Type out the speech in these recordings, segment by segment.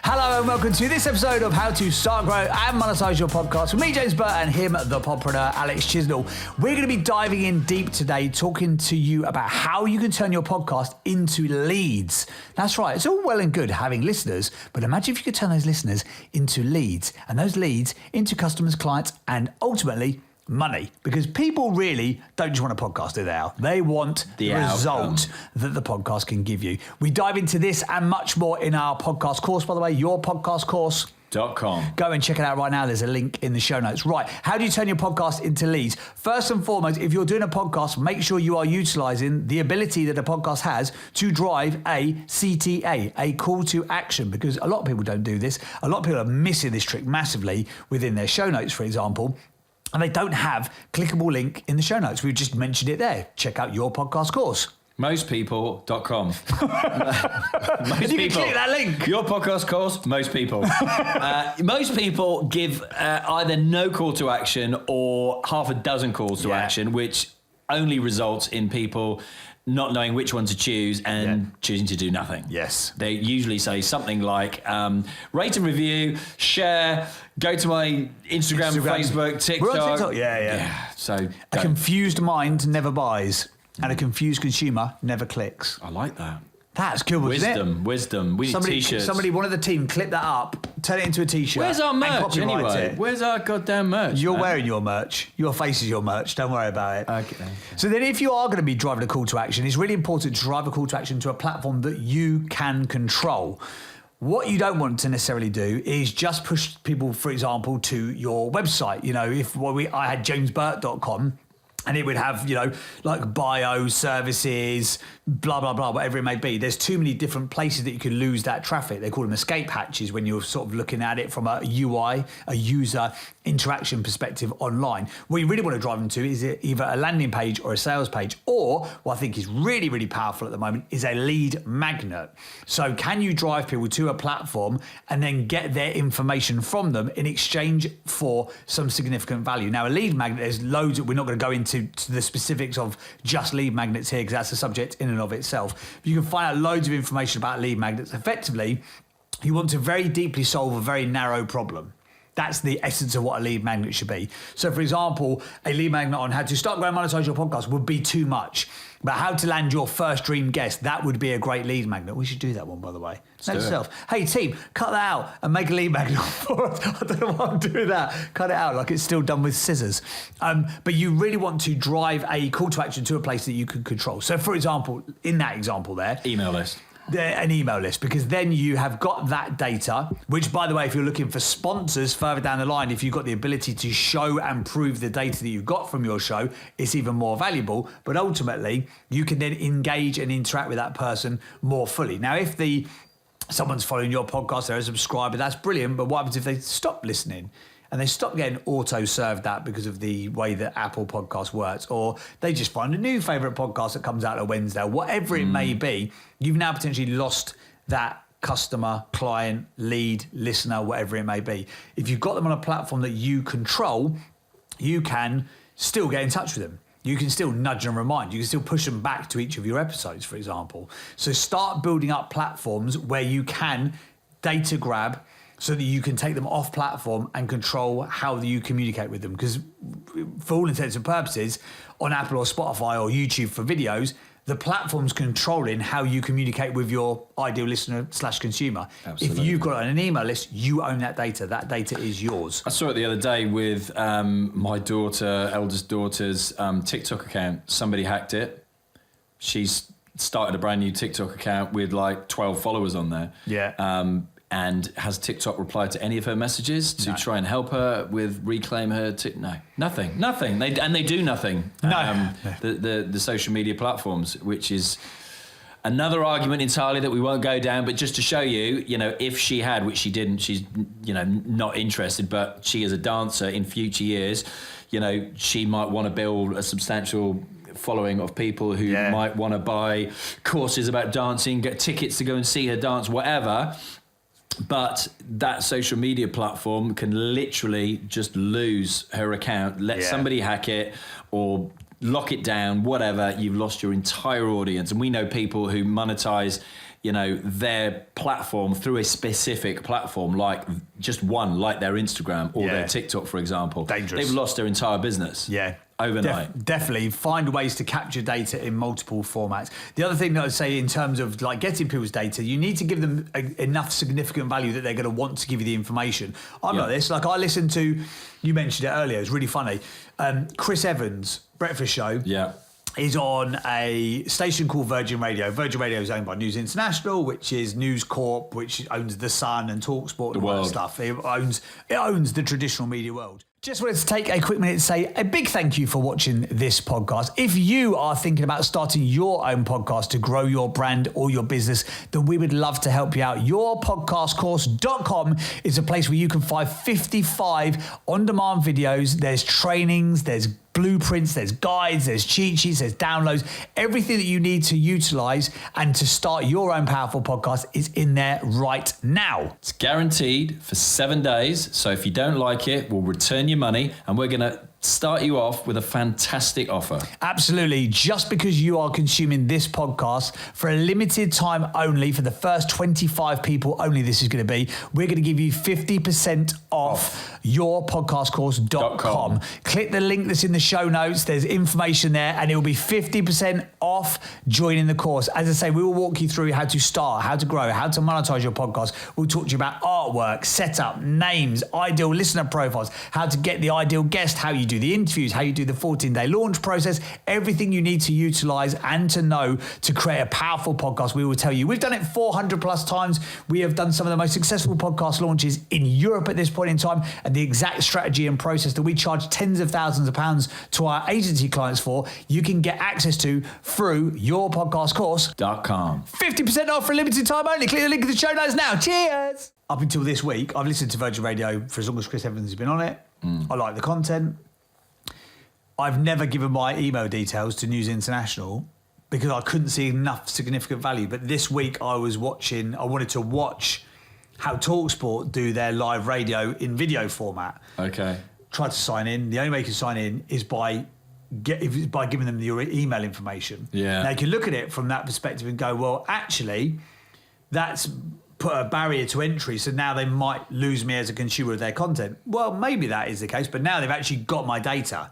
Hello and welcome to this episode of How to Start, Grow and Monetize Your Podcast with me, James Burt, and him, the podpreneur, Alex Chisnell. We're going to be diving in deep today, talking to you about how you can turn your podcast into leads. That's right. It's all well and good having listeners, but imagine if you could turn those listeners into leads and those leads into customers, clients, and ultimately money, because people really don't just want a podcast, do they, Al? They want the result that the podcast can give you. We dive into this and much more in our podcast course, by the way, yourpodcastcourse.com. Go and check it out right now. There's a link in the show notes. Right. How do you turn your podcast into leads? First and foremost, if you're doing a podcast, make sure you are utilizing the ability that a podcast has to drive a CTA, a call to action, because a lot of people don't do this. A lot of people are missing this trick massively within their show notes, for example. And they don't have clickable link in the show notes. We've just mentioned it there. Check out your podcast course. Mostpeople.com. Most you people. Can click that link. Your podcast course, most people. Most people give either no call to action or half a dozen calls to action, which only results in people not knowing which one to choose and choosing to do nothing. Yes. They usually say something like, rate and review, share, go to my Instagram. Facebook, TikTok. We're on TikTok. Yeah. So a confused mind never buys, and a confused consumer never clicks. I like that. That's good, isn't it? Wisdom. We need t-shirts. Somebody, one of the team, clip that up, turn it into a t-shirt. Where's our merch anyway? Where's our goddamn merch? You're wearing your merch. Your face is your merch. Don't worry about it. Okay. So then if you are going to be driving a call to action, it's really important to drive a call to action to a platform that you can control. What you don't want to necessarily do is just push people, for example, to your website. You know, I had jamesburt.com, and it would have, like bio, services, blah, blah, blah, whatever it may be. There's too many different places that you can lose that traffic. They call them escape hatches when you're sort of looking at it from a UI, a user interaction perspective online. What you really want to drive them to is either a landing page or a sales page, or what I think is really, really powerful at the moment is a lead magnet. So can you drive people to a platform and then get their information from them in exchange for some significant value? Now, a lead magnet, there's loads that we're not going to go into the specifics of just lead magnets here, because that's a subject in and of itself. But you can find out loads of information about lead magnets. Effectively, you want to very deeply solve a very narrow problem. That's the essence of what a lead magnet should be. So, for example, a lead magnet on how to start, grow, and monetize your podcast would be too much. But how to land your first dream guest, that would be a great lead magnet. We should do that one, by the way. Note yourself. Hey, team, cut that out and make a lead magnet for us. I don't know why I'm doing that. Cut it out like it's still done with scissors. But you really want to drive a call to action to a place that you can control. So, for example, in that example there, email list. An email list, because then you have got that data, which, by the way, if you're looking for sponsors further down the line, if you've got the ability to show and prove the data that you've got from your show, it's even more valuable. But ultimately, you can then engage and interact with that person more fully. Now, if someone's following your podcast, they're a subscriber, that's brilliant. But what happens if they stop listening? And they stop getting auto-served that because of the way that Apple Podcast works, or they just find a new favourite podcast that comes out on Wednesday, or whatever it may be, you've now potentially lost that customer, client, lead, listener, whatever it may be. If you've got them on a platform that you control, you can still get in touch with them. You can still nudge and remind. You can still push them back to each of your episodes, for example. So start building up platforms where you can data grab, so that you can take them off platform and control how you communicate with them. Because for all intents and purposes, on Apple or Spotify or YouTube for videos, the platform's controlling how you communicate with your ideal listener / consumer. Absolutely. If you've got an email list, you own that data. That data is yours. I saw it the other day with my eldest daughter's TikTok account. Somebody hacked it. She's started a brand new TikTok account with like 12 followers on there. Yeah. And has TikTok replied to any of her messages to try and help her with reclaim her? No, nothing. They do nothing. No. The social media platforms, which is another argument entirely that we won't go down. But just to show you, if she had, which she didn't, she's not interested. But she is a dancer in future years. She might want to build a substantial following of people who might want to buy courses about dancing, get tickets to go and see her dance, whatever. But that social media platform can literally just lose her account, let somebody hack it or lock it down, whatever. You've lost your entire audience. And we know people who monetize their platform through a specific platform, like just one, like their Instagram or their TikTok, for example. Dangerous. They've lost their entire business. Yeah. Overnight. Definitely find ways to capture data in multiple formats. The other thing that I'd say in terms of like getting people's data, you need to give them enough significant value that they're going to want to give you the information. I'm like this. Like I listened to, you mentioned it earlier, it was really funny. Chris Evans' breakfast show. Yeah. Is on a station called Virgin Radio. Virgin Radio is owned by News International, which is News Corp, which owns The Sun and TalkSport and all that stuff. It owns the traditional media world. Just wanted to take a quick minute to say a big thank you for watching this podcast. If you are thinking about starting your own podcast to grow your brand or your business, then we would love to help you out. Yourpodcastcourse.com is a place where you can find 55 on-demand videos. There's trainings, there's blueprints, there's guides, there's cheat sheets, there's downloads. Everything that you need to utilize and to start your own powerful podcast is in there right now. It's guaranteed for 7 days. So if you don't like it, we'll return your money, and we're going to start you off with a fantastic offer. Absolutely. Just because you are consuming this podcast for a limited time only, for the first 25 people only this is going to be, we're going to give you 50% off yourpodcastcourse.com. Click the link that's in the show notes. There's information there, and it will be 50% off joining the course. As I say, we will walk you through how to start, how to grow, how to monetize your podcast. We'll talk to you about artwork, setup, names, ideal listener profiles, how to get the ideal guest, how you do the interviews, how you do the 14-day launch process, everything you need to utilize and to know to create a powerful podcast. We will tell you. We've done it 400 plus times. We have done some of the most successful podcast launches in Europe at this point in time, and the exact strategy and process that we charge tens of thousands of pounds to our agency clients for, you can get access to through yourpodcastcourse.com. 50% off for a limited time only. Click the link in the show notes now. Cheers! Up until this week, I've listened to Virgin Radio for as long as Chris Evans has been on it. I like the content. I've never given my email details to News International because I couldn't see enough significant value. But this week I wanted to watch how TalkSport do their live radio in video format. Okay. Tried to sign in. The only way you can sign in is by giving them your email information. Yeah. Now you can look at it from that perspective and go, well, actually, that's put a barrier to entry, so now they might lose me as a consumer of their content. Well, maybe that is the case, but now they've actually got my data.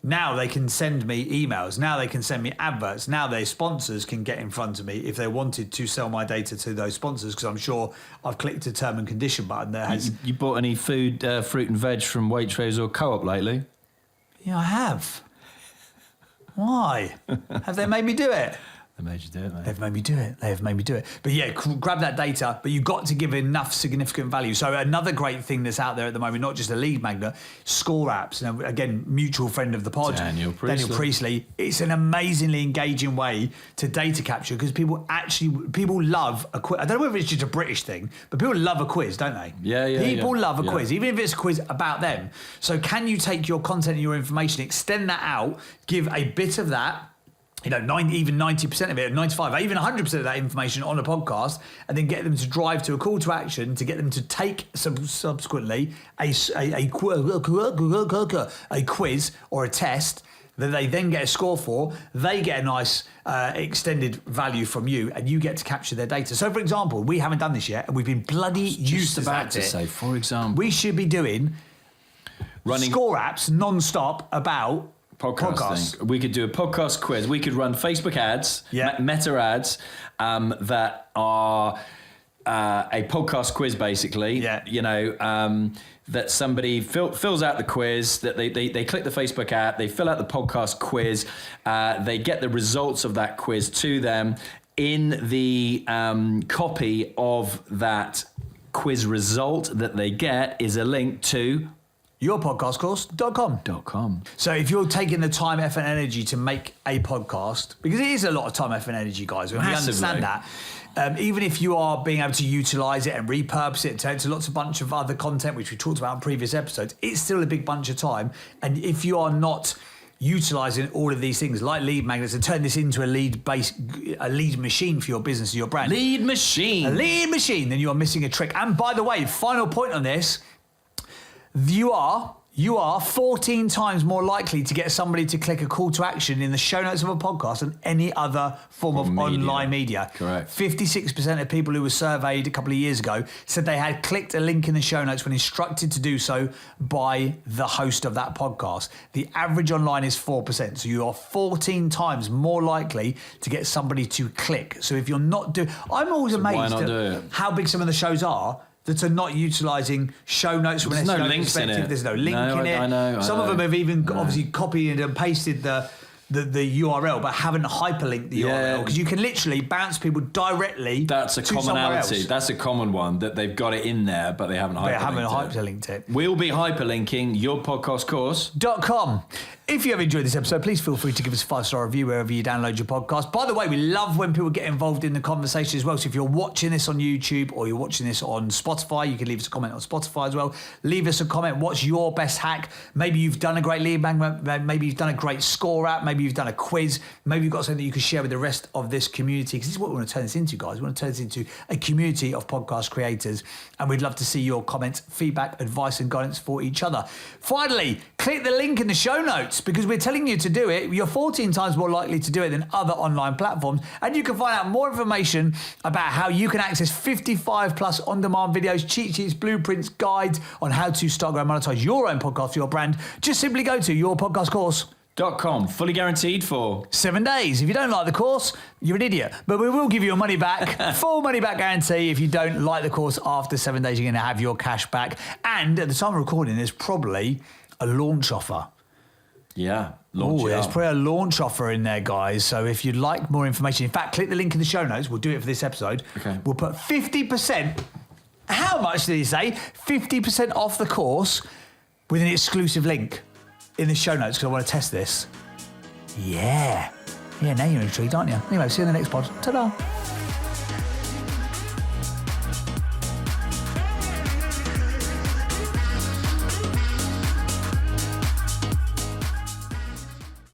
Now they can send me emails. Now they can send me adverts. Now their sponsors can get in front of me if they wanted to sell my data to those sponsors, because I'm sure I've clicked a term and condition button that has... You bought any food, fruit and veg from Waitrose or Co-op lately? Yeah, I have. Why? Have they made me do it? They made you do it, mate. They've made me do it. They have made me do it. But yeah, grab that data, but you've got to give enough significant value. So another great thing that's out there at the moment, not just a lead magnet, score apps. Now, again, mutual friend of the pod, Daniel Priestley. It's an amazingly engaging way to data capture, because people love a quiz. I don't know whether it's just a British thing, but people love a quiz, don't they? People love a quiz, even if it's a quiz about them. So can you take your content and your information, extend that out, give a bit of that, even 90% of it, 95%, even 100% of that information on a podcast, and then get them to drive to a call to action to get them to take subsequently a quiz or a test that they then get a score for. They get a nice extended value from you, and you get to capture their data. So, for example, we haven't done this yet, and we've been bloody useless at it. Say, for example, we should be doing score apps non-stop about podcasting. We could do a podcast quiz. We could run Facebook ads, meta ads that are a podcast quiz, basically. That somebody fills out the quiz, that they click the Facebook ad, they fill out the podcast quiz, they get the results of that quiz to them. In the copy of that quiz result that they get is a link to yourpodcastcourse.com. So if you're taking the time, effort, and energy to make a podcast, because it is a lot of time, effort, and energy, guys, we understand that. Even if you are being able to utilize it and repurpose it to lots of bunch of other content, which we talked about in previous episodes, it's still a big bunch of time. And if you are not utilizing all of these things like lead magnets and turn this into a lead machine for your business or your brand. A lead machine, then you are missing a trick. And by the way, final point on this, you are you are 14 times more likely to get somebody to click a call to action in the show notes of a podcast than any other form of online media. Correct. 56% of people who were surveyed a couple of years ago said they had clicked a link in the show notes when instructed to do so by the host of that podcast. The average online is 4%. So you are 14 times more likely to get somebody to click. So if you're not doing... I'm always amazed at how big some of the shows are that are not utilising show notes from an SEO perspective. There's no link in it. I know. Some of them have even obviously copied and pasted the URL, but haven't hyperlinked the URL, because you can literally bounce people directly. That's a commonality. That's a common one, that they've got it in there, but they haven't hyperlinked it. We'll be hyperlinking yourpodcastcourse.com. If you have enjoyed this episode, please feel free to give us a 5-star review wherever you download your podcast. By the way, we love when people get involved in the conversation as well. So if you're watching this on YouTube or you're watching this on Spotify, you can leave us a comment on Spotify as well. Leave us a comment. What's your best hack? Maybe you've done a great lead magnet. Maybe you've done a great score app. Maybe you've done a quiz. Maybe you've got something that you can share with the rest of this community, because this is what we want to turn this into, guys. We want to turn this into a community of podcast creators, and we'd love to see your comments, feedback, advice and guidance for each other. Finally, click the link in the show notes, because we're telling you to do it. You're 14 times more likely to do it than other online platforms, and you can find out more information about how you can access 55 plus on-demand videos, cheat sheets, blueprints, guides on how to start, grow, and monetize your own podcast for your brand. Just simply go to yourpodcastcourse.com, fully guaranteed for 7 days. If you don't like the course, you're an idiot. But we will give you your money back, full money back guarantee. If you don't like the course after 7 days, you're going to have your cash back. And at the time of recording, there's probably a launch offer. Yeah, there's probably a launch offer in there, guys. So if you'd like more information, in fact, click the link in the show notes. We'll do it for this episode. Okay. We'll put 50%. How much did he say? 50% off the course with an exclusive link in the show notes, because I want to test this. Yeah, now you're intrigued, aren't you? Anyway, see you in the next pod. Ta-da.